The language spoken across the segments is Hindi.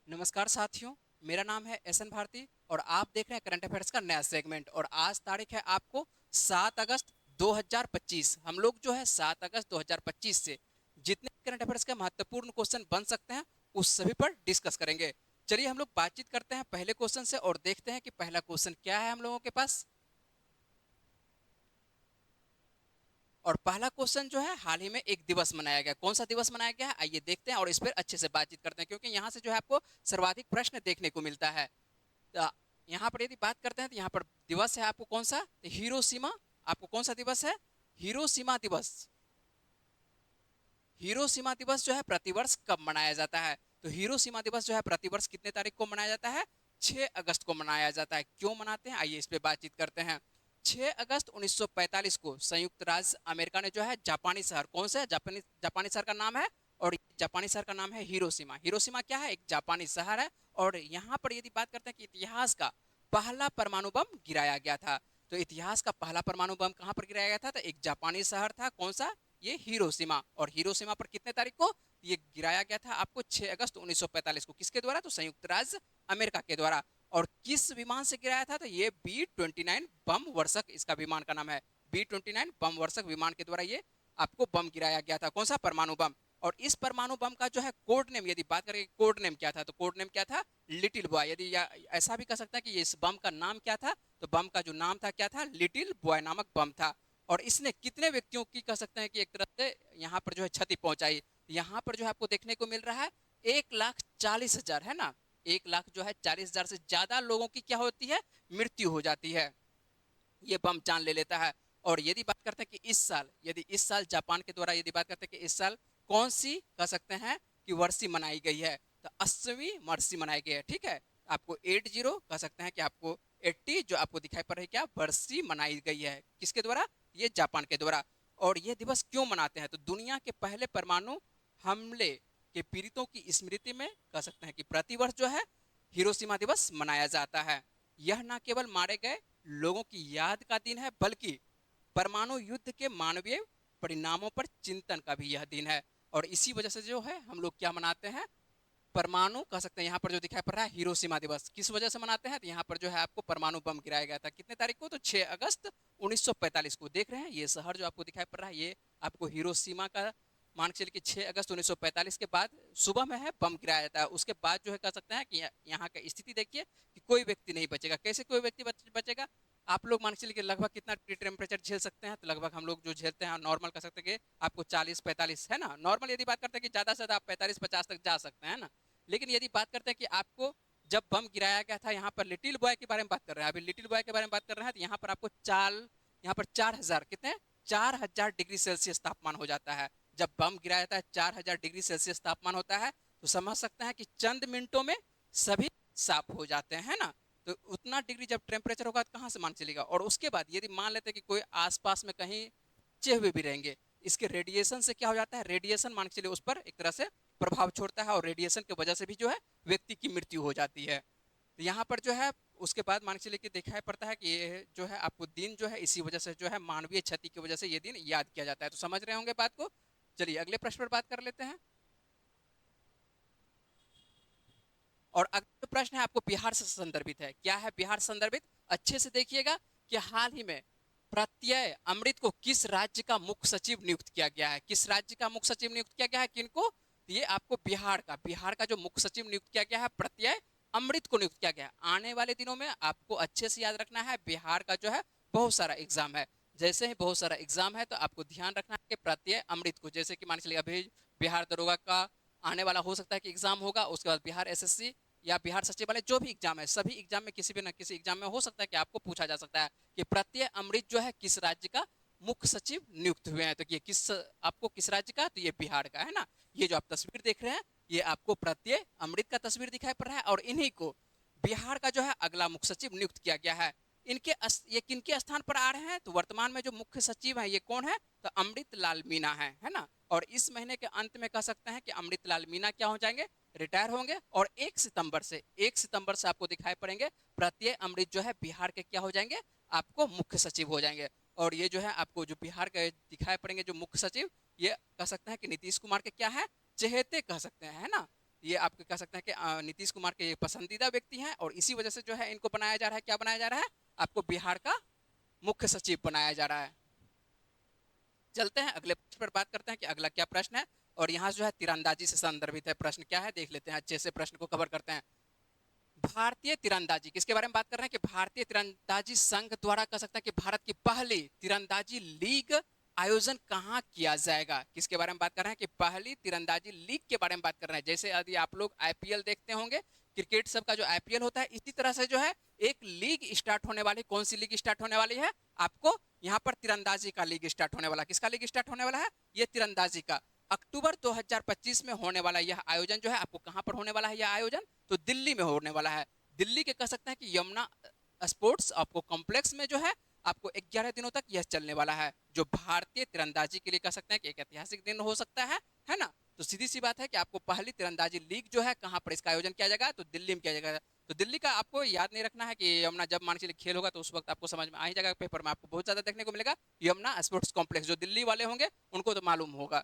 नमस्कार साथियों। मेरा नाम है एस एन भारती और आप देख रहे हैं करंट अफेयर्स का नया सेगमेंट। और आज तारीख है आपको 7 अगस्त 2025। हम लोग जो है 7 अगस्त 2025 से जितने करंट अफेयर्स के महत्वपूर्ण क्वेश्चन बन सकते हैं उस सभी पर डिस्कस करेंगे। चलिए हम लोग बातचीत करते हैं पहले क्वेश्चन से और देखते हैं कि पहला क्वेश्चन क्या है हम लोगों के पास। और पहला क्वेश्चन जो है, हाल ही में एक दिवस मनाया गया। कौन सा दिवस मनाया गया है आइए देखते हैं और इस पर अच्छे से बातचीत करते हैं, क्योंकि यहाँ से जो है आपको सर्वाधिक प्रश्न देखने को मिलता है। तो यहाँ पर यदि बात करते हैं तो यहाँ पर दिवस है आपको कौन सा, तो हिरोशिमा। आपको कौन सा दिवस है, हिरोशिमा दिवस। हिरोशिमा दिवस जो है प्रतिवर्ष कब मनाया जाता है, तो हिरोशिमा दिवस जो है प्रतिवर्ष कितने तारीख को मनाया जाता है, 6 अगस्त को मनाया जाता है। क्यों मनाते हैं आइए इस पे बातचीत करते हैं। 6 अगस्त 1945 को संयुक्त राज्य अमेरिका ने जो है जापानी शहर, कौन सा जापानी जापानी शहर का नाम है, और जापानी शहर का नाम है हिरोशिमा। हिरोशिमा क्या है, एक जापानी शहर है। और यहाँ पर यदि बात करते हैं कि इतिहास का पहला परमाणु बम गिराया गया था, तो इतिहास का पहला परमाणु बम कहाँ पर गिराया गया था, तो एक जापानी शहर था, कौन सा, ये हिरोशिमा। और हिरोशिमा पर कितने तारीख को ये गिराया गया था आपको, 6 अगस्त 1945 को। किसके द्वारा, तो संयुक्त राज्य अमेरिका के द्वारा। और किस विमान से गिराया था, तो ये B-29 बम वर्षक, इसका विमान का नाम है B-29 बम वर्षक विमान के द्वारा ये आपको बम गिराया गया था, कौन सा, परमाणु बम। और इस परमाणु बम का जो है कोड नेम, यदि बात करें कोड नेम क्या था, तो कोड नेम क्या था, लिटिल बॉय। यदि ऐसा भी कह सकते हैं कि इस बम का नाम क्या था, तो बम का जो नाम था क्या था, लिटिल बॉय नामक बम था। और इसने कितने व्यक्तियों की कह सकते हैं कि एक तरह से यहाँ पर जो है क्षति पहुंचाई। यहाँ पर जो है आपको देखने को मिल रहा है 1,40,000, है ना, 1,00,000 जो है 40,000 से ज्यादा लोगों की क्या होती है, मृत्यु हो जाती है, ये बम जान ले लेता है। और यदि बात करते हैं कि इस साल, यदि इस साल जापान के द्वारा यदि बात करते हैं कि इस साल कौन सी कह सकते हैं कि वर्षी मनाई गई है, तो 80वीं वर्षी मनाई गई है, ठीक है। आपको 80 कह सकते हैं कि आपको 80 जो आपको दिखाई पड़ रही है क्या, वर्षी मनाई गई है, किसके द्वारा, ये जापान के द्वारा। और ये दिवस क्यों मनाते हैं, तो दुनिया के पहले परमाणु हमले के पीड़ितों की स्मृति में कह सकते हैं कि प्रतिवर्ष जो है हिरोशिमा दिवस मनाया जाता है। यह न केवल मारे गए लोगों की याद का दिन है, बल्कि परमाणु युद्ध के मानवीय परिणामों पर चिंतन का भी यह दिन है। और इसी वजह से जो है हम लोग क्या मनाते हैं, परमाणु कह सकते हैं, यहाँ पर जो दिखाई पड़ रहा है हिरोशिमा दिवस, किस वजह से मनाते हैं, तो यहाँ पर जो है आपको परमाणु बम गिराया गया था कितने तारीख को, तो 6 अगस्त 1945 को। देख रहे हैं ये शहर जो आपको दिखाई पड़ रहा है, ये आपको हिरोशिमा का, मान के चलिए कि 6 अगस्त 1945 के बाद सुबह में है बम गिराया जाता है। उसके बाद जो है कह सकते हैं कि यहाँ का स्थिति देखिए कि कोई व्यक्ति नहीं बचेगा। कैसे कोई व्यक्ति बचेगा, आप लोग मान के चलिए कि लगभग कितना टेम्परेचर झेल सकते हैं, तो लगभग हम लोग जो झेलते हैं नॉर्मल कह सकते हैं कि आपको 40-45, है ना, नॉर्मल यदि बात करते हैं कि ज़्यादा से ज़्यादा आप 45-50 तक जा सकते हैं ना। लेकिन यदि बात करते हैं कि आपको जब बम गिराया गया था, यहाँ पर लिटिल बॉय के बारे में बात कर रहे हैं, अभी लिटिल बॉय के बारे में बात कर रहे हैं, तो यहाँ पर आपको यहाँ पर 4,000 कितने, 4,000 डिग्री सेल्सियस तापमान हो जाता है। जब बम गिराया जाता है 4,000 डिग्री सेल्सियस तापमान होता है, तो समझ सकते हैं कि चंद मिनटों में सभी साफ हो जाते हैं ना। तो उतना डिग्री जब टेम्परेचर होगा तो कहाँ से मान चलेगा। और उसके बाद यदि मान लेते हैं कि कोई आसपास में कहीं बचे हुए भी रहेंगे, इसके रेडिएशन से क्या हो जाता है, रेडिएशन मान के चलिए उस पर एक तरह से प्रभाव छोड़ता है, और रेडिएशन की वजह से भी जो है व्यक्ति की मृत्यु हो जाती है। तो यहाँ पर जो है उसके बाद मान के चलिए कि दिखाई पड़ता है कि ये जो है आपको दिन जो है इसी वजह से जो है मानवीय क्षति की वजह से ये दिन याद किया जाता है। तो समझ रहे होंगे बात को। चलिए अगले प्रश्न पर बात कर लेते हैं। और अगला जो प्रश्न है आपको बिहार से संदर्भित है। क्या है बिहार संदर्भित, अच्छे से देखिएगा कि हाल ही में प्रत्यय अमृत को किस राज्य का मुख्य सचिव नियुक्त किया गया है, किस राज्य का मुख्य सचिव नियुक्त किया गया है, किनको, ये आपको बिहार का जो मुख्य सचिव नियुक्त किया गया है प्रत्यय अमृत को नियुक्त किया गया है। आने वाले दिनों में आपको अच्छे से याद रखना है, बिहार का जो है बहुत सारा एग्जाम है। जैसे ही बहुत सारा एग्जाम है तो आपको ध्यान रखना है कि प्रत्यय अमृत को, जैसे कि मान चलिए अभी बिहार दरोगा का आने वाला हो सकता है कि एग्जाम होगा, उसके बाद बिहार एसएससी या बिहार सचिवालय जो भी एग्जाम है, सभी एग्जाम में किसी भी न किसी एग्जाम में हो सकता है कि आपको पूछा जा सकता है कि प्रत्यय अमृत जो है किस राज्य का मुख्य सचिव नियुक्त हुए हैं। तो ये किस, आपको किस राज्य का, तो ये बिहार का है ना। ये जो आप तस्वीर देख रहे हैं ये आपको प्रत्यय अमृत का तस्वीर दिखाई पड़ रहा है, और इन्हीं को बिहार का जो है अगला मुख्य सचिव नियुक्त किया गया है। ये किनके स्थान पर आ रहे हैं, तो वर्तमान में जो मुख्य सचिव है ये कौन है, तो अमृत लाल मीणा है ना। और इस महीने के अंत में कह सकते हैं कि अमृत लाल मीणा क्या हो जाएंगे, रिटायर होंगे। और 1 सितंबर से आपको दिखाई पड़ेंगे प्रत्यय अमृत जो है बिहार के क्या हो जाएंगे, आपको मुख्य सचिव हो जाएंगे। और ये जो है आपको जो बिहार के दिखाई पड़ेंगे जो मुख्य सचिव, ये कह सकते हैं कि नीतीश कुमार के क्या है, चहेते कह सकते हैं, है ना। ये आपके कह सकते हैं कि नीतीश कुमार के पसंदीदा व्यक्ति हैं और इसी वजह से जो है इनको बनाया जा रहा है, क्या बनाया जा रहा है, आपको बिहार का मुख्य सचिव बनाया जा रहा है। चलते हैं अगले प्रश्न पर बात करते हैं कि अगला क्या प्रश्न है। और यहाँ जो है तीरंदाजी से संदर्भित है प्रश्न, क्या है देख लेते हैं, अच्छे से प्रश्न को कवर करते हैं। भारतीय तीरंदाजी किसके बारे में बात कर रहे हैं कि भारतीय तीरंदाजी संघ द्वारा कह सकते हैं कि भारत की पहली तीरंदाजी लीग आयोजन कहाँ किया जाएगा। किसके बारे में बात कर रहे हैं कि पहली तीरंदाजी लीग के बारे में बात कर रहे हैं। जैसे यदि आप लोग आईपीएल देखते होंगे, क्रिकेट सब का जो आईपीएल होता है, इसी तरह से जो है एक लीग स्टार्ट होने वाली। कौन सी लीग स्टार्ट होने वाली है, आपको यहाँ पर तीरंदाजी का लीग स्टार्ट होने वाला। किसका लीग स्टार्ट होने वाला है, ये तीरंदाजी का। अक्टूबर 2025 में होने वाला यह आयोजन जो है, आपको कहां पर होने वाला है यह आयोजन, तो दिल्ली में होने वाला है। दिल्ली के कह सकते हैं कि यमुना स्पोर्ट्स आपको कॉम्प्लेक्स में जो है आपको 11 दिनों तक यह चलने वाला है, जो भारतीय तीरंदाजी के लिए कह सकते हैं कि एक ऐतिहासिक दिन हो सकता है ना। तो सीधी सी बात है कि आपको पहली तीरंदाजी लीग जो है कहां पर इसका आयोजन किया जाएगा, तो दिल्ली में किया जाएगा। तो दिल्ली का आपको याद नहीं रखना है कि यमुना, जब मान के चलिए खेल होगा तो उस वक्त आपको समझ में आ ही जाएगा, पेपर में आपको बहुत ज्यादा देखने को मिलेगा यमुना स्पोर्ट्स कॉम्प्लेक्स। जो दिल्ली वाले होंगे उनको तो मालूम होगा।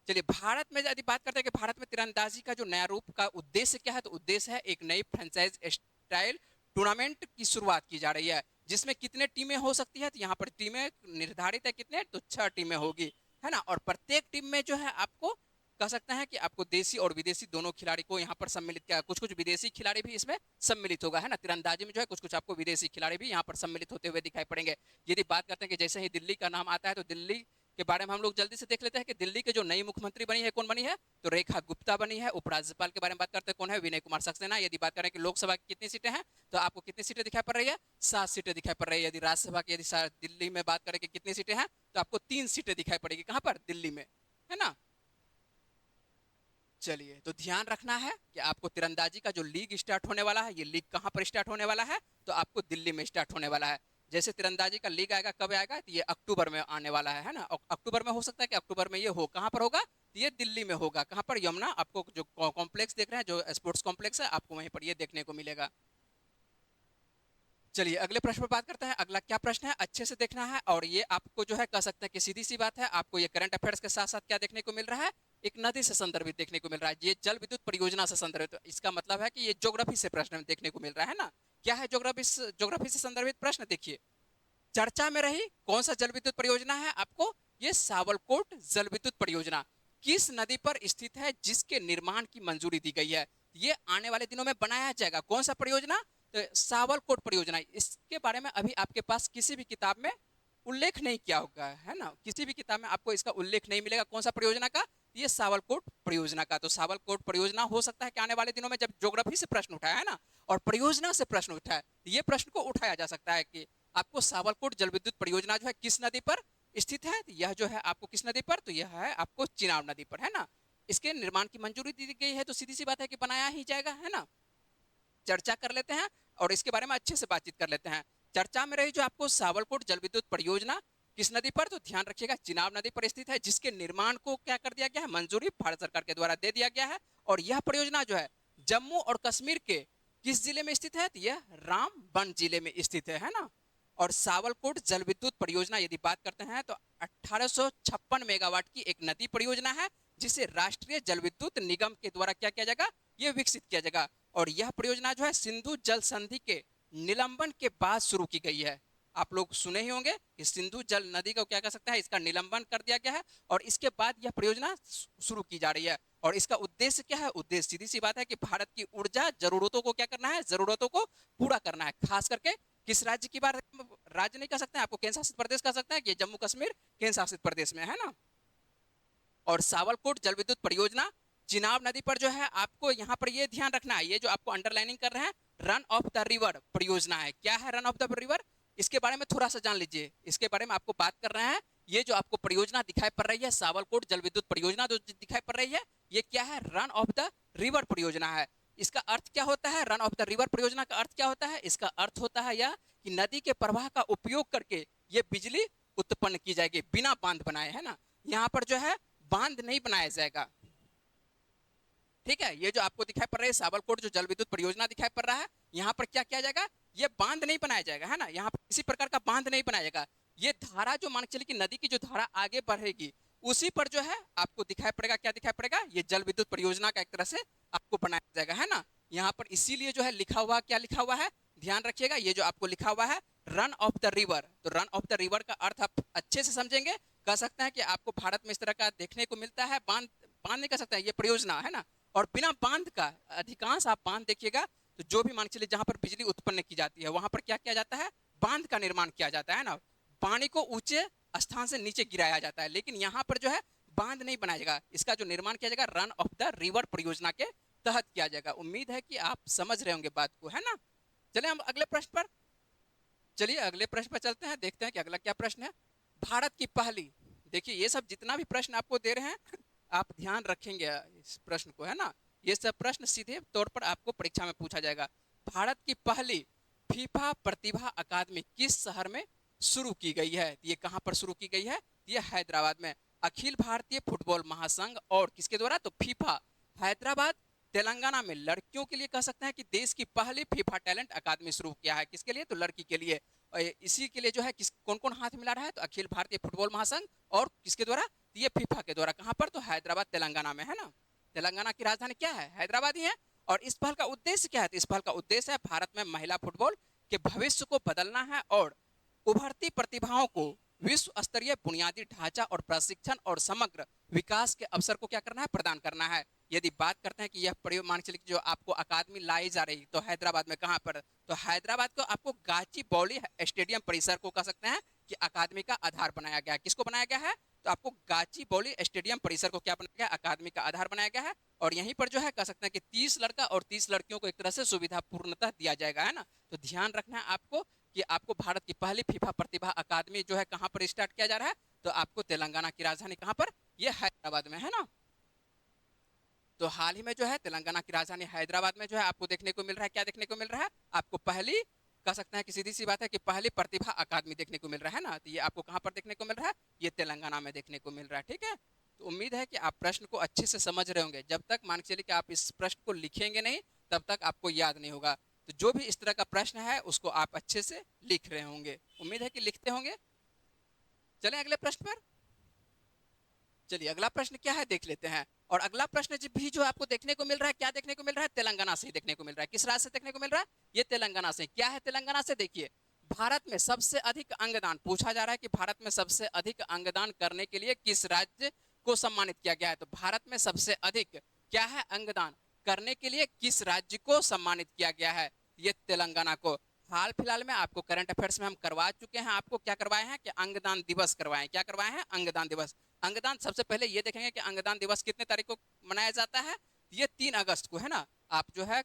चलिए भारत में यदि बात करते हैं कि भारत में तीरंदाजी का जो नया रूप का उद्देश्य क्या है, तो उद्देश्य है एक नई फ्रेंचाइज स्टाइल टूर्नामेंट की शुरुआत की जा रही है, जिसमें कितने टीमें हो सकती है, तो यहाँ पर टीमें निर्धारित है कितने, तो 6 टीमें होगी, है ना। और प्रत्येक टीम में जो है आपको कह सकते हैं कि आपको देसी और विदेशी दोनों खिलाड़ी को यहाँ पर सम्मिलित किया। कुछ कुछ विदेशी खिलाड़ी भी इसमें सम्मिलित होगा, है ना। तीरंदाजी में जो है कुछ कुछ आपको विदेशी खिलाड़ी भी यहाँ पर सम्मिलित होते हुए दिखाई पड़ेंगे। यदि बात करते हैं कि जैसे ही दिल्ली का नाम आता है, तो दिल्ली के बारे में हम लोग जल्दी से देख लेते हैं कि दिल्ली के जो नई मुख्यमंत्री बनी है कौन बनी है, तो रेखा गुप्ता बनी है। उपराज्यपाल के बारे में बात करते हैं कौन है, विनय कुमार सक्सेना। यदि बात करें कि लोकसभा की कितनी सीटें हैं, तो आपको कितनी सीटें दिखाई पड़ रही है, 7 सीटें दिखाई पड़ रही है। यदि राज्यसभा की यदि दिल्ली में बात करें कि कितनी सीटें हैं, तो आपको 3 सीटें दिखाई पड़ेगी, कहां पर, दिल्ली में, है ना। चलिए, तो ध्यान रखना है कि आपको तीरंदाजी का जो लीग स्टार्ट होने वाला है, ये लीग कहां पर स्टार्ट होने वाला है, तो आपको दिल्ली में स्टार्ट होने वाला है। जैसे तीरंदाजी का लीग आएगा, कब आएगा, तो ये अक्टूबर में आने वाला है ना। अक्टूबर में हो सकता है कि अक्टूबर में ये हो, कहां पर होगा, तो ये दिल्ली में होगा। कहां पर, यमुना, आपको जो कॉम्प्लेक्स देख रहे हैं, जो स्पोर्ट्स कॉम्प्लेक्स है, आपको वहीं पर ये देखने को मिलेगा। चलिए अगले प्रश्न पर बात करते हैं। अगला क्या प्रश्न है, अच्छे से देखना है। और ये आपको जो है कह सकते हैं कि सीधी सी बात है, आपको ये करंट अफेयर्स के साथ साथ क्या देखने को मिल रहा है, एक नदी से संदर्भित देखने को मिल रहा है। ये जल विद्युत परियोजना से संदर्भित, इसका मतलब है कि ये ज्योग्राफी से प्रश्न देखने को मिल रहा है ना। क्या है ज्योग्राफी से संदर्भित प्रश्न, देखिए चर्चा में रही कौन सा जल विद्युत परियोजना है, आपको ये सावलकोट जल विद्युत परियोजना किस नदी पर स्थित है, जिसके निर्माण की मंजूरी दी गई है। ये आने वाले दिनों में बनाया जाएगा, कौन सा परियोजना, तो सावलकोट परियोजना। इसके बारे में अभी आपके पास किसी भी किताब में उल्लेख नहीं किया होगा, है ना। किसी भी किताब में आपको इसका उल्लेख नहीं मिलेगा, कौन सा परियोजना का, ये सावलकोट परियोजना का। तो सावलकोट परियोजना हो सकता है कि आने वाले दिनों में, जब ज्योग्राफी से प्रश्न उठाया है ना और परियोजना से प्रश्न उठाया, ये प्रश्न को उठाया जा सकता है कि आपको सावलकोट जल विद्युत परियोजना जो है किस नदी पर स्थित है। यह जो है आपको किस नदी पर, तो यह है आपको चिनाब नदी पर, है ना। इसके निर्माण की मंजूरी दी गई है, तो सीधी सी बात है कि बनाया ही जाएगा, है ना। चर्चा कर लेते हैं और इसके बारे में अच्छे से बातचीत कर लेते हैं। चर्चा में रही जो आपको सावलकोट जल विद्युत परियोजना किस नदी पर, तो ध्यान रखिएगा चिनाब नदी पर स्थित है, जिसके निर्माण को क्या कर दिया गया है, मंजूरी भारत सरकार के द्वारा दे दिया गया है। और यह परियोजना जो है जम्मू और कश्मीर के किस जिले में स्थित है, तो यह रामबन जिले में स्थित है ना। और सावलकोट जल विद्युत परियोजना यदि बात करते हैं, तो 1856 मेगावाट की एक नदी परियोजना है, जिसे राष्ट्रीय जल विद्युत निगम के द्वारा क्या किया जाएगा, यह विकसित किया जाएगा। और यह परियोजना जो है सिंधु जल संधि के निलंबन के बाद शुरू की गई है। आप लोग सुने ही होंगे कि सिंधु जल नदी को क्या कर सकता है, इसका निलंबन कर दिया गया है और इसके बाद यह परियोजना शुरू की जा रही है। और इसका उद्देश्य क्या है, उद्देश्य सीधी सी बात है कि भारत की ऊर्जा जरूरतों को क्या करना है, जरूरतों को पूरा करना है। खास करके किस राज्य की बात, राज्य नहीं कह सकते हैं, आपको केंद्र शासित प्रदेश कह सकते हैं कि जम्मू कश्मीर केंद्र शासित प्रदेश में, है ना। और सावलकोट जल विद्युत परियोजना चिनाब नदी पर जो है, आपको यहाँ पर ये ध्यान रखना है, ये जो आपको अंडरलाइनिंग कर रहे हैं, रन ऑफ द रिवर परियोजना है। क्या है रन ऑफ द रिवर, इसके बारे में थोड़ा सा जान लीजिए। इसके बारे में आपको बात कर रहे हैं, ये जो आपको परियोजना दिखाई पड़ रही है सावलकोट जल विद्युत परियोजना जो दिखाई पड़ रही है, ये क्या है, रन ऑफ द रिवर परियोजना है। इसका अर्थ क्या होता है, रन ऑफ द रिवर परियोजना का अर्थ क्या होता है, इसका अर्थ होता है यह कि नदी के प्रवाह का उपयोग करके ये बिजली उत्पन्न की जाएगी बिना बांध बनाए, है ना। यहाँ पर जो है बांध नहीं बनाया जाएगा, ठीक है। ये जो आपको दिखाई पड़ रहा है सावलकोट जो जल विद्युत परियोजना दिखाई पड़ रहा है, यहाँ पर क्या किया जाएगा, ये बांध नहीं बनाया जाएगा, है ना। यहाँ पर किसी प्रकार का बांध नहीं बनाया जाएगा। ये धारा जो मान के चलिए कि नदी की जो धारा आगे बढ़ेगी, उसी पर जो है आपको दिखाई पड़ेगा, क्या दिखाई पड़ेगा, ये जल विद्युत परियोजना का एक तरह से आपको बनाया जाएगा, है ना। यहाँ पर इसीलिए जो है लिखा हुआ, क्या लिखा हुआ है, ध्यान रखिएगा, ये जो आपको लिखा हुआ है रन ऑफ द रिवर, तो रन ऑफ द रिवर का अर्थ आप अच्छे से समझेंगे, कह सकते हैं कि आपको भारत में इस तरह का देखने को मिलता है, बांध, बांध नहीं कह सकते हैं, ये परियोजना है ना। और बिना बांध का, अधिकांश आप बांध देखिएगा तो जो भी मान के चलिए जहां पर बिजली उत्पन्न की जाती है वहां पर क्या किया जाता है, बांध का निर्माण किया जाता है ना, पानी को ऊंचे स्थान से नीचे गिराया जाता है। लेकिन यहाँ पर जो है बांध नहीं बनाया जाएगा, इसका जो निर्माण किया जाएगा रन ऑफ द रिवर परियोजना के तहत किया जाएगा। उम्मीद है कि आप समझ रहे होंगे बात को, है ना। चलिए हम अगले प्रश्न पर, चलिए अगले प्रश्न पर चलते हैं, देखते हैं कि अगला क्या प्रश्न है। भारत की पहली, देखिए ये सब जितना भी प्रश्न आपको दे रहे हैं आप ध्यान रखेंगे इस प्रश्न को, है ना। ये सब प्रश्न सीधे तौर पर आपको परीक्षा में पूछा जाएगा। भारत की पहली फीफा प्रतिभा अकादमी किस शहर में शुरू की गई है, ये कहां पर शुरू की गई है, ये हैदराबाद में। अखिल भारतीय फुटबॉल महासंघ और किसके द्वारा, तो फीफा, हैदराबाद तेलंगाना में लड़कियों के लिए कह सकते हैं कि देश की पहली फीफा टैलेंट अकादमी शुरू किया है, किसके लिए, तो लड़की के लिए। इसी के लिए जो है किस कौन कौन हाथ मिला रहा है, तो अखिल भारतीय फुटबॉल महासंघ और किसके द्वारा, ये फीफा के द्वारा। कहां पर, तो हैदराबाद तेलंगाना में, है ना। तेलंगाना की राजधानी क्या है, हैदराबाद ही है। और इस पहल का उद्देश्य क्या है, तो इस पहल का उद्देश्य है भारत में महिला फुटबॉल के भविष्य को बदलना है और उभरती प्रतिभाओं को विश्व स्तरीय बुनियादी ढांचा और प्रशिक्षण और समग्र विकास के अवसर को क्या करना है, प्रदान करना है। यदि बात करते हैं कि यह प्रयोग मान चलिए जो आपको अकादमी लाई जा रही तो हैदराबाद में, कहां पर, तो हैदराबाद को आपको गाचीबौली स्टेडियम परिसर को कह सकते हैं कि अकादमी का आधार बनाया गया है। किसको बनाया गया है, तो आपको गाचीबौली स्टेडियम परिसर को क्या बनाया गया, अकादमी का आधार बनाया गया है। और यहीं पर जो है कह सकते हैं कि 30 लड़का और 30 लड़कियों को एक तरह से सुविधा पूर्णतः दिया जाएगा, है ना। तो ध्यान रखना है आपको कि आपको भारत की पहली फीफा प्रतिभा अकादमी जो है कहां पर स्टार्ट किया जा रहा है, तो आपको तेलंगाना की राजधानी कहां पर, यह हैदराबाद में, है ना। तो हाल ही में जो है तेलंगाना की राजधानी हैदराबाद में जो है आपको देखने को मिल रहा है, क्या देखने को मिल रहा है, आपको पहली, कह सकते हैं कि सीधी सी बात है कि पहली प्रतिभा अकादमी देखने को मिल रहा है ना। तो ये आपको कहां पर देखने को मिल रहा है, ये तेलंगाना में देखने को मिल रहा है, ठीक है। तो उम्मीद है कि आप प्रश्न को अच्छे से समझ रहे होंगे। जब तक मान के चलिए कि आप इस प्रश्न को लिखेंगे नहीं तब तक आपको याद नहीं होगा। तो जो भी इस तरह का प्रश्न है उसको आप अच्छे से लिख रहे होंगे, उम्मीद है कि लिखते होंगे। चलें अगले प्रश्न पर। चलिए अगला प्रश्न क्या है देख लेते हैं। और अगला प्रश्न भी जो आपको देखने को मिल रहा है, क्या देखने को मिल रहा है, तेलंगाना से ही देखने को मिल रहा है। किस राज्य से देखने को मिल रहा है, ये तेलंगाना से। क्या है तेलंगाना से, देखिए भारत में सबसे अधिक अंगदान पूछा जा रहा है कि भारत में सबसे अधिक अंगदान करने के लिए किस राज्य को सम्मानित किया गया है। तो भारत में सबसे अधिक क्या है, अंगदान करने के लिए किस राज्य को सम्मानित किया गया है, ये तेलंगाना को। हाल फिलहाल में आपको करंट अफेयर्स में हम करवा चुके हैं, आपको क्या करवाए हैं कि अंगदान दिवस करवाए, क्या करवाए हैं, अंगदान दिवस। अंगदान सबसे पहले ये देखेंगे कि अंगदान दिवस कितने तारीख को मनाया जाता है, ये 3 अगस्त को, है ना। आप जो है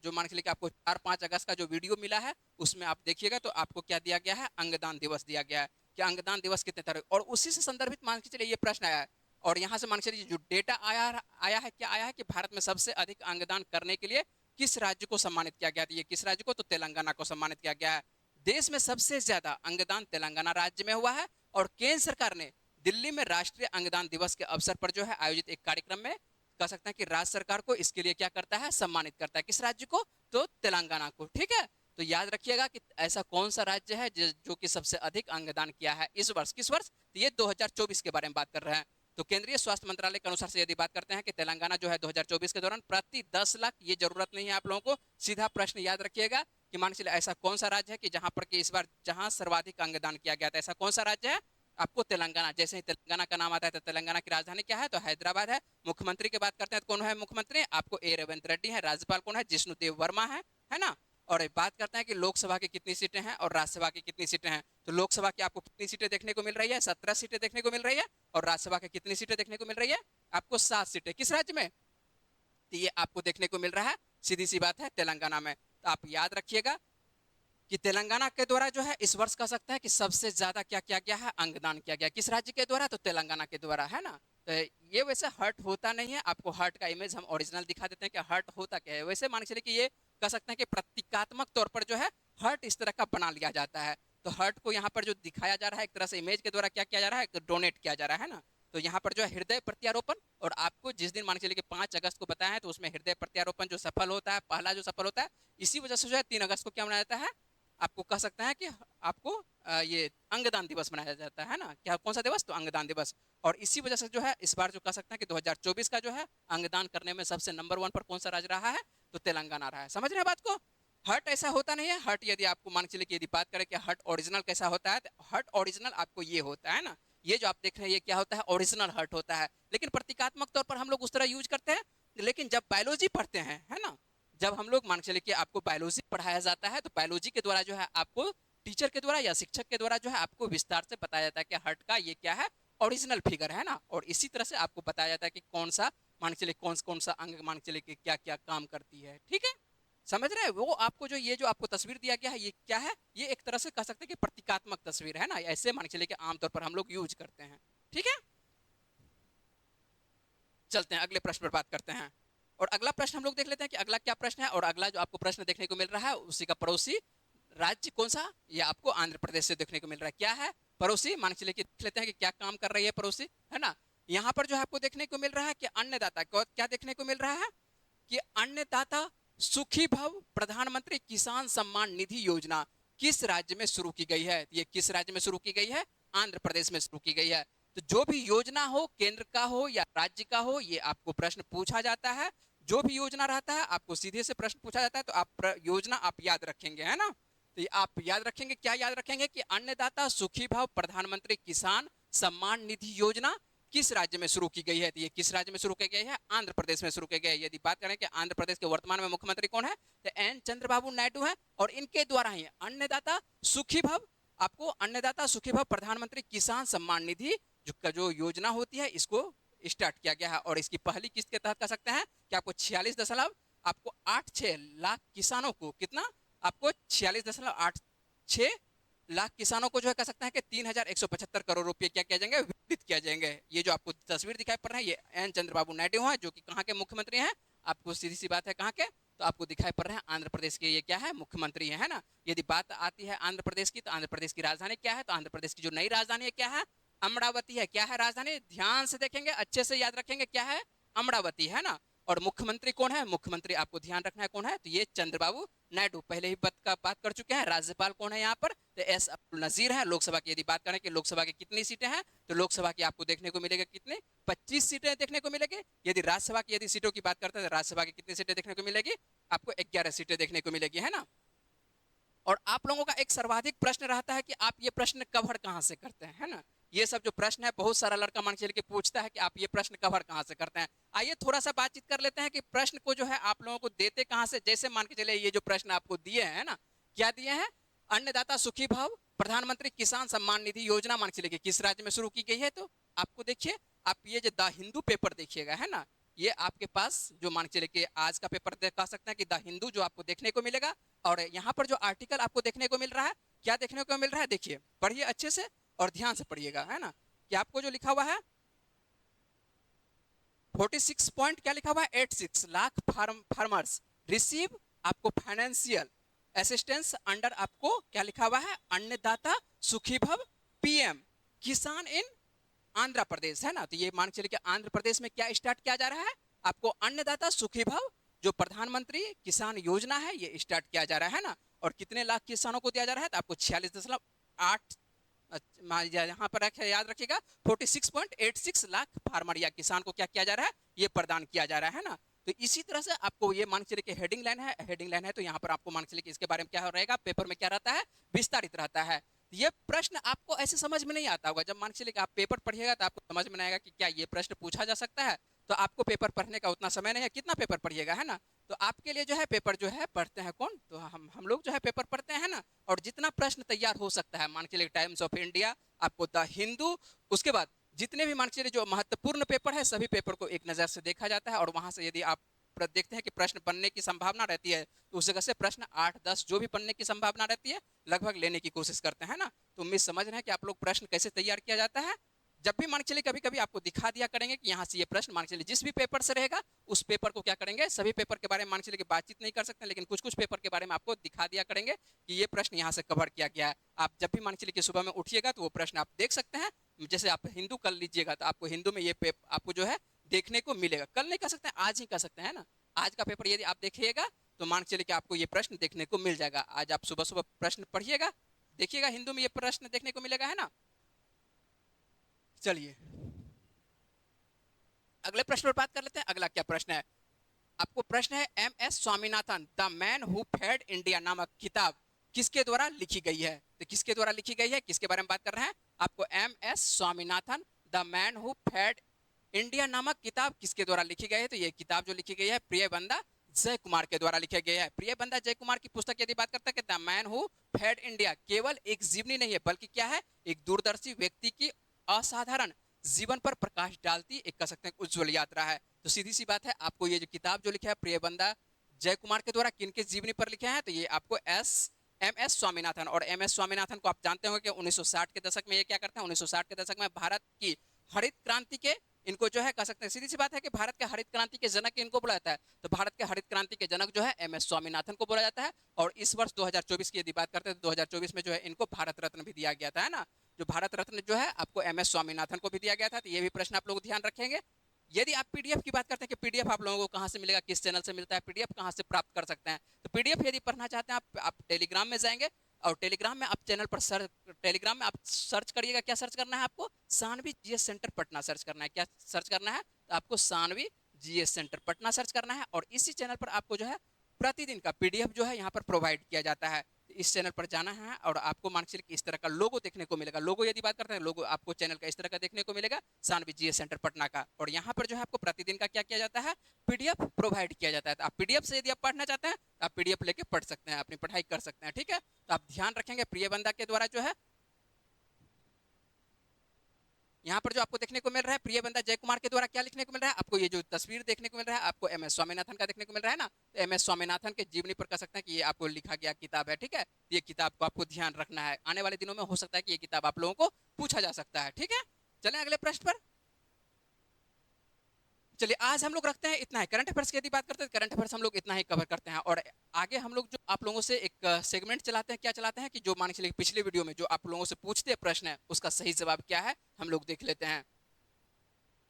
जो मान के चलिए कि आपको 4-5 अगस्त का जो वीडियो मिला है उसमें आप देखिएगा तो आपको क्या दिया गया है, अंगदान दिवस दिया गया है कि अंगदान दिवस कितने तारीख, और उसी से संदर्भित मान के चलिए ये प्रश्न आया है। और यहाँ से मान के चलिए जो डेटा आया है क्या आया है कि भारत में सबसे अधिक अंगदान करने के लिए किस राज्य को सम्मानित किया गया, ये किस राज्य को, तो तेलंगाना को सम्मानित किया गया है। देश में सबसे ज्यादा अंगदान तेलंगाना राज्य में हुआ है। और केंद्र सरकार ने दिल्ली में राष्ट्रीय अंगदान दिवस के अवसर पर जो है आयोजित एक कार्यक्रम में कह सकते हैं कि राज्य सरकार को इसके लिए क्या करता है, सम्मानित करता है, किस राज्य को, तो तेलंगाना को, ठीक है। तो याद रखिएगा कि ऐसा कौन सा राज्य है जो कि सबसे अधिक अंगदान किया है इस वर्ष, किस वर्ष, तो ये 2024 के बारे में बात कर रहे हैं। तो केंद्रीय स्वास्थ्य मंत्रालय के अनुसार से यदि बात करते हैं कि तेलंगाना जो है 2024 के दौरान प्रति 10 लाख, ये जरूरत नहीं है आप लोगों को, सीधा प्रश्न याद रखिएगा कि मान चलिए ऐसा कौन सा राज्य है कि जहां पर कि इस बार जहां सर्वाधिक अंगदान किया गया था, ऐसा कौन सा राज्य है, आपको तेलंगाना। जैसे ही तेलंगाना का नाम आता है तो तेलंगाना की राजधानी क्या है, तो हैदराबाद है। मुख्यमंत्री की बात करते हैं तो कौन है मुख्यमंत्री, आपको ए रेवंत रेड्डी है। राज्यपाल कौन है, जिष्णुदेव वर्मा है ना। और बात करते हैं कि लोकसभा की कितनी सीटें हैं और राज्यसभा की कितनी सीटें हैं, तो लोकसभा की आपको कितनी सीटें देखने को मिल रही है, 17 सीटें देखने को मिल रही है। और राज्यसभा की कितनी सीटें देखने को मिल रही है, आपको 7 सीटें, किस राज्य में, तो ये आपको देखने को मिल रहा है, सीधी सी बात है, तेलंगाना में। तो आप याद रखिएगा कि तेलंगाना के द्वारा जो है इस वर्ष कह सकते हैं कि सबसे ज्यादा क्या किया गया है, अंगदान किया गया, किस राज्य के द्वारा, तो तेलंगाना के द्वारा, है ना। तो ये वैसे हर्ट होता नहीं है, आपको हर्ट का इमेज हम ओरिजिनल दिखा देते हैं कि हर्ट होता क्या है। वैसे मान के चलिए कि ये कह सकते हैं कि प्रतीकात्मक तौर पर जो है हर्ट इस तरह का बना लिया जाता है। तो हर्ट को यहाँ पर जो दिखाया जा रहा है एक तरह से इमेज के द्वारा क्या किया जा रहा है, डोनेट किया जा रहा है ना। तो यहाँ पर जो है हृदय प्रत्यारोपण, और आपको जिस दिन मान के चलिए कि 5 अगस्त को बताया है तो उसमें हृदय प्रत्यारोपण जो सफल होता है, पहला जो सफल होता है, इसी वजह से जो है 3 अगस्त को क्या मनाया जाता है, आपको कह सकते हैं कि आपको ये अंगदान दिवस मनाया जाता है ना। क्या कौन सा दिवस? तो अंगदान दिवस। और इसी वजह से जो है इस बार जो कह सकते हैं कि 2024 का जो है अंगदान करने में सबसे नंबर 1 पर कौन सा राज्य रहा है? तो तेलंगाना रहा है। समझ रहे हैं बात को? हट ऐसा होता नहीं है। हट यदि आपको मान के चलिए कि यदि बात करें कि हट ओरिजिनल कैसा होता है, तो हट ओरिजिनल आपको ये होता है ना, ये जो आप देख रहे हैं ये क्या होता है? ओरिजिनल हट होता है। लेकिन प्रतीकात्मक तौर पर हम लोग उस तरह यूज करते हैं। लेकिन जब बायोलॉजी पढ़ते हैं, है ना, जब हम लोग मान के चलिए कि आपको बायोलॉजी पढ़ाया जाता है, तो बायोलॉजी के द्वारा जो है आपको टीचर के द्वारा या शिक्षक के द्वारा जो है आपको विस्तार से बताया जाता है कि हट का ये क्या है? ओरिजिनल फिगर है ना। और इसी तरह से आपको बताया जाता है कि कौन सा मान के चलिए कौन सा अंग मान के चलिए कि क्या क्या काम करती है। ठीक है, समझ रहे हैं? वो आपको जो ये जो आपको तस्वीर दिया गया है ये क्या है? ये एक तरह से कह सकते हैं कि प्रतीकात्मक तस्वीर है ना। ऐसे मान के चलिए कि आमतौर पर हम लोग यूज करते हैं। ठीक है, चलते हैं अगले प्रश्न पर बात करते हैं। और अगला प्रश्न हम लोग देख लेते हैं कि अगला क्या प्रश्न है। और अगला जो आपको प्रश्न देखने को मिल रहा है उसी का पड़ोसी राज्य कौन सा? ये आपको आंध्र प्रदेश से देखने को मिल रहा है। क्या है? पड़ोसी। मान के चलिए कि देख लेते हैं कि क्या काम कर रही है पड़ोसी, है ना। यहाँ पर जो है आपको देखने को मिल रहा है कि अन्नदाता क्या देखने को मिल रहा है कि अन्नदाता सुखी भव प्रधानमंत्री किसान सम्मान निधि योजना किस राज्य में शुरू की गई है? ये किस राज्य में शुरू की गई है? आंध्र प्रदेश में शुरू की गई है। तो जो भी योजना हो, केंद्र का हो या राज्य का हो, ये आपको प्रश्न पूछा जाता है। जो भी योजना रहता है आपको सीधे से प्रश्न पूछा जाता है, तो आप योजना आप याद रखेंगे, है ना। तो आप याद रखेंगे, क्या याद रखेंगे कि अन्नदाता सुखी भाव प्रधानमंत्री किसान सम्मान निधि योजना किस राज्य में शुरू की गई है? तो ये किस राज्य में शुरू की गई है? आंध्र प्रदेश में शुरू की गई है। यदि बात करें कि आंध्र प्रदेश के वर्तमान में मुख्यमंत्री कौन है, तो एन चंद्रबाबू नायडू है। और इनके द्वारा ही अन्नदाता सुखी भव, आपको अन्नदाता सुखी भव प्रधानमंत्री किसान सम्मान निधि जो योजना होती है इसको स्टार्ट किया गया है। और इसकी पहली किस्त के तहत कह सकते हैं कि आपको 46.86 लाख किसानों को, कितना? आपको 46.86 लाख किसानों को जो है कह सकते हैं कि 3,175 करोड़ रुपए क्या किया जाएंगे? वितरित किया जाएंगे। ये जो आपको तस्वीर दिखाई पड़ रहा है ये एन चंद्रबाबू नायडू है, जो कि कहाँ के मुख्यमंत्री हैं? आपको सीधी सी बात है कहाँ के? तो आपको दिखाई पड़ रहे हैं आंध्र प्रदेश के। ये क्या है? मुख्यमंत्री है ना। यदि बात आती है आंध्र प्रदेश की, तो आंध्र प्रदेश की राजधानी क्या है? तो आंध्र प्रदेश की जो नई राजधानी है क्या है? अमरावती है। क्या है राजधानी? ध्यान से देखेंगे, अच्छे से याद रखेंगे, क्या है? अमरावती, है ना। और मुख्यमंत्री कौन है? मुख्यमंत्री आपको ध्यान रखना है कौन है, तो ये चंद्रबाबू नायडू। पहले ही बात कर चुके हैं। राज्यपाल कौन है यहाँ पर? तो एस अब्दुल नजीर है। लोकसभा की यदि बात करें कि लोकसभा की कितनी सीटें हैं, तो लोकसभा की आपको देखने को मिलेगा कितने? 25 सीटें देखने को मिलेगी। यदि राज्यसभा की यदि सीटों की बात करते हैं तो राज्यसभा की कितनी सीटें देखने को मिलेगी? आपको 11 सीटें देखने को मिलेगी, है ना। और आप लोगों का एक सर्वाधिक प्रश्न रहता है कि आप ये प्रश्न कवर कहाँ से करते हैं, है ना। ये सब जो प्रश्न है बहुत सारा लड़का मान के चलिए पूछता है कि आप ये प्रश्न कवर कहाँ से करते हैं। आइए थोड़ा सा बातचीत कर लेते हैं कि प्रश्न को जो है आप लोगों को देते कहाँ से। जैसे मान के चलिए ये जो प्रश्न आपको दिए हैं ना, क्या दिए हैं? अन्नदाता सुखी भाव प्रधानमंत्री किसान सम्मान निधि योजना मान के चलिए किस राज्य में शुरू की गई है? तो आपको देखिए, आप ये जो द हिंदू पेपर देखिएगा, है ना, ये आपके पास जो मान के चलिए कि आज का पेपर देख सकते हैं कि द हिंदू जो आपको देखने को मिलेगा। और यहाँ पर जो आर्टिकल आपको देखने को मिल रहा है, क्या देखने को मिल रहा है? देखिए, पढ़िए अच्छे से और ध्यान से पढ़िएगा, है ना। कि आपको जो लिखा हुआ है 46 पॉइंट क्या लिखा हुआ है? 86 लाख फार्मर्स रिसीव आपको फाइनेंशियल असिस्टेंस अंडर, आपको क्या लिखा हुआ है? अन्नदाता सुखी भव पीएम किसान इन आंध्र प्रदेश, है ना। तो ये मान चलिए कि आंध्र प्रदेश में क्या स्टार्ट किया जा रहा है? आपको अन्नदाता सुखी भव जो प्रधानमंत्री किसान योजना है ये स्टार्ट किया जा रहा है ना। और कितने लाख किसानों को दिया जा रहा है? तो आपको 46.8, यहाँ पर याद रखिएगा 46.86 लाख फार्मर या किसान को क्या किया जा रहा है? ये प्रदान किया जा रहा है ना। तो इसी तरह से आपको ये मान चलिए कि हेडिंग लाइन है, हेडिंग लाइन है, तो यहाँ पर आपको मान चलिए कि इसके बारे में क्या रहेगा, पेपर में क्या रहता है? विस्तारित रहता है। ये प्रश्न आपको ऐसे समझ में नहीं आता होगा। जब मान चलिए कि आप पेपर पढ़िएगा तो आपको समझ में आएगा कि क्या ये प्रश्न पूछा जा सकता है। तो आपको पेपर पढ़ने का उतना समय नहीं है। कितना पेपर पढ़िएगा, है ना। तो आपके लिए जो है पेपर जो है पढ़ते हैं कौन? तो हम लोग जो है पेपर पढ़ते हैं ना। और जितना प्रश्न तैयार हो सकता है, मान के लिए टाइम्स ऑफ इंडिया, आपको द हिंदू, उसके बाद जितने भी मान के लिए जो महत्वपूर्ण पेपर है सभी पेपर को एक नज़र से देखा जाता है। और वहां से यदि आप देखते हैं कि प्रश्न बनने की संभावना रहती है, तो उस जगह से प्रश्न 8-10 जो भी बनने की संभावना रहती है लगभग लेने की कोशिश करते हैं ना। तो उम्मीद समझ रहे हैं कि आप लोग प्रश्न कैसे तैयार किया जाता है। जब भी मान के चलिए कभी कभी आपको दिखा दिया करेंगे कि यहाँ से ये प्रश्न मान के चलिए जिस भी पेपर से रहेगा उस पेपर को क्या करेंगे, सभी पेपर के बारे में मान के चलिए कि बातचीत नहीं कर सकते, लेकिन कुछ कुछ पेपर के बारे में आपको दिखा दिया करेंगे कि ये प्रश्न यहाँ से कवर किया गया है। आप जब भी मान के चलिए कि सुबह में उठिएगा तो वो प्रश्न आप देख सकते हैं। जैसे आप हिंदू कर लीजिएगा तो आपको हिंदू में ये आपको जो है देखने को मिलेगा। कल नहीं कर सकते, आज ही कर सकते हैं ना। आज का पेपर यदि आप देखिएगा तो मान के चलिए कि आपको ये प्रश्न देखने को मिल जाएगा। आज आप सुबह सुबह प्रश्न पढ़िएगा, देखिएगा हिंदू में ये प्रश्न देखने को मिलेगा, है ना। चलिए अगले प्रश्न पर बात कर लेते हैं। अगला क्या प्रश्न है, आपको प्रश्न है M S Swaminathan the man who fed India नामक किताब किसके द्वारा लिखी गई है। तो किसके द्वारा लिखी गई है, किसके बारे में बात कर रहे हैं, आपको M S Swaminathan the man who fed India नामक किताब किसके द्वारा लिखी गई है। तो ये किताब जो लिखी गई है प्रियबंदा जय कुमार के द्वारा लिखी गई है। प्रियबंदा जय कुमार की पुस्तक यदि बात करते हैं the man who fed India, केवल एक जीवनी नहीं है बल्कि क्या है, एक दूरदर्शी व्यक्ति की असाधारण जीवन पर प्रकाश डालती एक कह सकते हैं उज्जवल यात्रा है। तो सीधी सी बात है, आपको ये जो किताब जो लिखा है प्रियबंदा जय कुमार के द्वारा किनके जीवनी पर लिखे हैं, तो ये आपको एम एस स्वामीनाथन। और एम एस स्वामीनाथन को आप जानते होंगे कि 1960 के दशक में ये क्या करते हैं, 1960 के दशक में भारत की हरित क्रांति के इनको जो है कह सकते हैं, सीधी सी बात है कि भारत के हरित क्रांति के जनक इनको बोला जाता है। तो भारत के हरित क्रांति के जनक जो है एम एस स्वामीनाथन को बोला जाता है। और इस वर्ष 2024 की यदि बात करते हैं तो 2024 में जो है इनको भारत रत्न भी दिया गया था, है ना। जो भारत रत्न जो है आपको एम एस स्वामीनाथन को भी दिया गया था। तो ये भी प्रश्न आप लोग ध्यान रखेंगे। यदि आप पीडीएफ की बात करते हैं कि पीडीएफ आप लोगों को कहां से मिलेगा, किस चैनल से मिलता है, पीडीएफ कहां से प्राप्त कर सकते हैं, तो पीडीएफ यदि पढ़ना चाहते हैं आप टेलीग्राम में जाएंगे और टेलीग्राम में आप चैनल पर टेलीग्राम में आप सर्च करिएगा, क्या सर्च करना है आपको, Saanvi GS centre Patna search करना है। क्या सर्च करना है, तो आपको Saanvi GS centre Patna search करना है। और इसी चैनल पर आपको जो है प्रतिदिन का पीडीएफ जो है यहाँ पर प्रोवाइड किया जाता है। इस चैनल पर जाना है और आपको मान के इस तरह का लोगो देखने को मिलेगा। लोगो यदि बात करते हैं, लोगो आपको चैनल का इस तरह का देखने को मिलेगा, सानवी जीएस सेंटर पटना का। और यहाँ पर जो है आपको प्रतिदिन का क्या किया जाता है, पीडीएफ प्रोवाइड किया जाता है। तो आप पीडीएफ से यदि आप पढ़ना चाहते हैं तो आप पीडीएफ लेके पढ़ सकते हैं, अपनी पढ़ाई कर सकते हैं, ठीक है। तो आप ध्यान रखेंगे प्रियबंदा के द्वारा जो है यहाँ पर जो आपको देखने को मिल रहा है प्रियबंदा जय कुमार के द्वारा क्या लिखने को मिल रहा है, आपको ये जो तस्वीर देखने को मिल रहा है आपको एम एस स्वामीनाथन का देखने को मिल रहा है ना। तो एम एस स्वामीनाथन के जीवनी पर कह सकते हैं कि ये आपको लिखा गया किताब है, ठीक है। ये किताब को आपको ध्यान रखना है, आने वाले दिनों में हो सकता है कि ये किताब आप लोगों को पूछा जा सकता है, ठीक है। चलें अगले प्रश्न पर। चलिए आज हम लोग रखते हैं इतना है, करंट अफेयर्स की यदि बात करते हैं करंट अफेयर्स हम लोग इतना ही कवर करते हैं। और आगे हम लोग जो आप लोगों से एक सेगमेंट चलाते हैं, क्या चलाते हैं कि जो मान के चलिए पिछले वीडियो में जो आप लोगों से पूछते हैं प्रश्न है उसका सही जवाब क्या है हम लोग देख लेते हैं।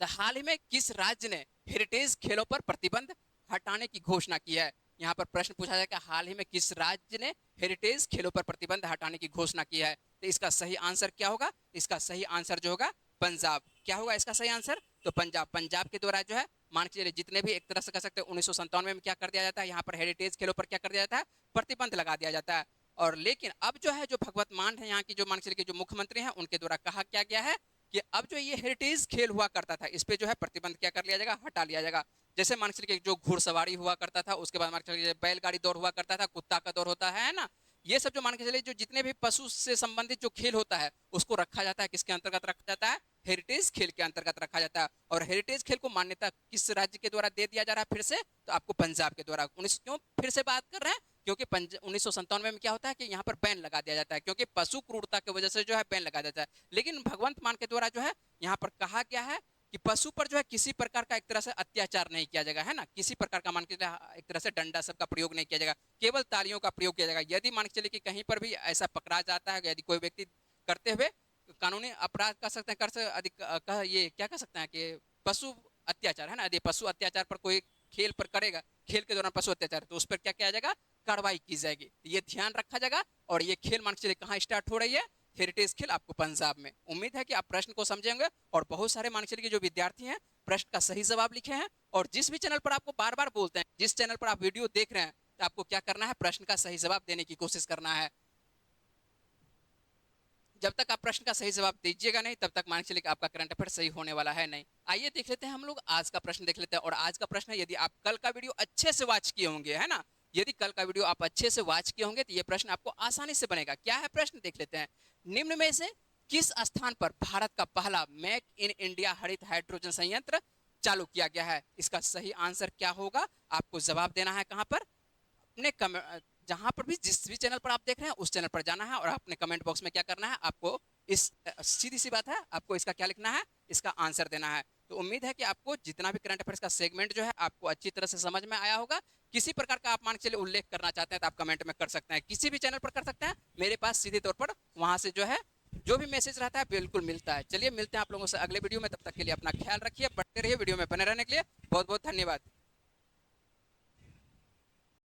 तो हाल ही में किस राज्य ने हेरिटेज खेलों पर प्रतिबंध हटाने की घोषणा की है। यहाँ पर प्रश्न पूछा जाएगा हाल ही में किस राज्य ने हेरिटेज खेलों पर प्रतिबंध हटाने की घोषणा की है। तो इसका सही आंसर क्या होगा, इसका सही आंसर जो होगा पंजाब। क्या होगा इसका सही आंसर, तो पंजाब। पंजाब के द्वारा जो है मान के चलिए जितने भी एक तरह से कह सकते हैं 1997 में क्या कर दिया जाता है, यहाँ पर हेरिटेज खेलों पर क्या कर दिया जाता है, प्रतिबंध लगा दिया जाता है। और लेकिन अब जो है जो भगवत मान है यहाँ की जो मान के चलिए जो मुख्यमंत्री हैं उनके द्वारा कहा क्या गया है कि अब जो ये हेरिटेज खेल हुआ करता था इस पे जो है प्रतिबंध क्या कर लिया जाएगा, हटा लिया जाएगा। जैसे मान के चलिए जो घुड़सवारी हुआ करता था, उसके बाद मान के चलिए बैलगाड़ी दौड़ हुआ करता था, कुत्ता का दौड़ होता है ना, ये सब जो मान के चलिए जो जितने भी पशु से संबंधित जो खेल होता है उसको रखा जाता है, किसके अंतर्गत रखा जाता है, हेरिटेज खेल के अंतर्गत रखा जाता है। और हेरिटेज खेल को मान्यता किस राज्य के द्वारा दे दिया जा रहा है फिर से, तो आपको पंजाब के द्वारा। क्यों फिर से बात कर रहे हैं, क्योंकि 1997 में क्या होता है कि यहाँ पर बैन लगा दिया जाता है, क्योंकि पशु क्रूरता की वजह से जो है बैन लगा जाता है। लेकिन भगवंत मान के द्वारा जो है यहाँ पर कहा गया है कि पशु पर जो है किसी प्रकार का एक तरह से अत्याचार नहीं किया जाएगा, है ना, किसी प्रकार का मान के एक तरह से डंडा सब का प्रयोग नहीं किया जाएगा, केवल तालियों का प्रयोग किया जाएगा। यदि मान के चलिए कि कहीं पर भी ऐसा पकड़ा जाता है, यदि कोई व्यक्ति करते हुए कानूनी अपराध कर सकते हैं, कर से अधिक ये क्या कर सकते हैं कि पशु अत्याचार, है ना, यदि पशु अत्याचार पर कोई खेल पर करेगा, खेल के दौरान पशु अत्याचार, तो उस पर क्या किया जाएगा, कार्रवाई की जाएगी। ये ध्यान रखा जाएगा। और ये खेल मान के चलिए कहाँ स्टार्ट हो रही है, हेरिटेज खेल आपको पंजाब में। उम्मीद है कि आप प्रश्न को समझेंगे और बहुत सारे मान के चलिए जो विद्यार्थी हैं प्रश्न का सही जवाब लिखे हैं। और जिस भी चैनल पर आपको बार बार बोलते हैं, जिस चैनल पर आप वीडियो देख रहे हैं, तो आपको क्या करना है, प्रश्न का सही जवाब देने की कोशिश करना है। जब तक आप प्रश्न का सही जवाब दीजिएगा नहीं तब तक मान के चलिए कि आपका करंट अफेयर सही होने वाला है नहीं। आइए देख लेते हैं हम लोग आज का प्रश्न देख लेते हैं। और आज का प्रश्न है, यदि आप कल का वीडियो अच्छे से वॉच किए होंगे, है ना, यदि कल का वीडियो आप अच्छे से वॉच किए होंगे तो ये प्रश्न आपको आसानी से बनेगा। क्या है प्रश्न, देख लेते हैं। निम्न में से किस स्थान पर भारत का पहला मेक इन इंडिया हरित हाइड्रोजन संयंत्र चालू किया गया है। इसका सही आंसर क्या होगा, आपको जवाब देना है कहां पर, अपने जहां पर भी जिस भी चैनल पर आप देख रहे हैं उस चैनल पर जाना है और अपने कमेंट बॉक्स में क्या करना है, आपको इस सीधी सी बात है, आपको इसका क्या लिखना है, इसका आंसर देना है। तो उम्मीद है कि आपको जितना भी करंट अफेयर्स का सेगमेंट जो है आपको अच्छी तरह से समझ में आया होगा। किसी प्रकार का आप मान के चलिए उल्लेख करना चाहते हैं तो आप कमेंट में कर सकते हैं, किसी भी चैनल पर कर सकते हैं, मेरे पास सीधे तौर पर वहां से जो है जो भी मैसेज रहता है बिल्कुल मिलता है। चलिए मिलते हैं आप लोगों से अगले वीडियो में, तब तक के लिए अपना ख्याल रखिए, पढ़ते रहिए, वीडियो में बने रहने के लिए बहुत बहुत धन्यवाद।